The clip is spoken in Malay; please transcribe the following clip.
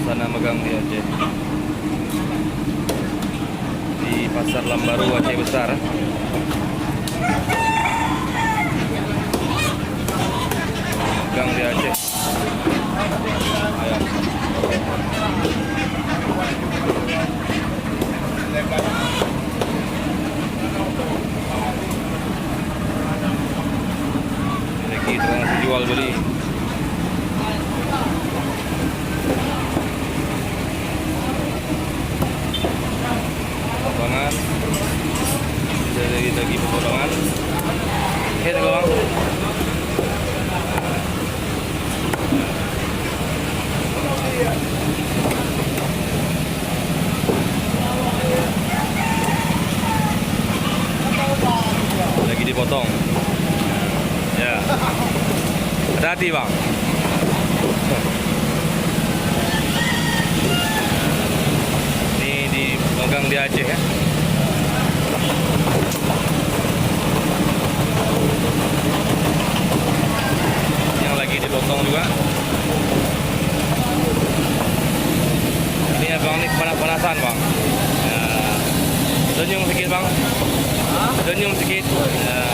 suasana magang di Aceh, di Pasar Lambaru Aceh Besar. Magang di Aceh. Ayo. Lagi transaksi jual beli. Potongan. Lagi pepotongan. Oke, tengok bang. Lagi dipotong. Ya. Hati-hati bang. Ini di magang di Aceh ya. Yang lagi dipotong juga. Ini abang ini panas-panasan bang. Ya. Senyum sedikit bang. Senyum sedikit. Ya.